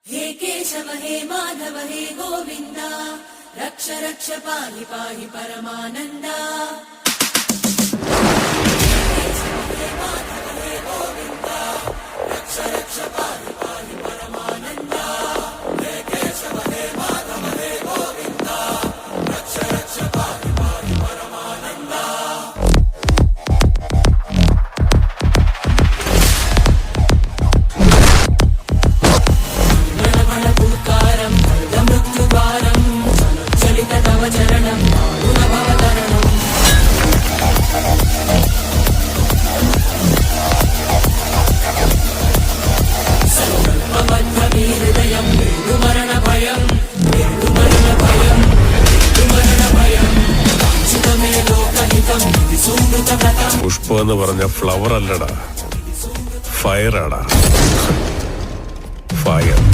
हे केशव हे माधव हे गोविंद रक्ष रक्ष पाहि पाहि परमानंदा। പുഷ്പം എന്ന് പറഞ്ഞ ഫ്ലവർ അല്ലടാ, ഫയറാടാ, ഫയർ.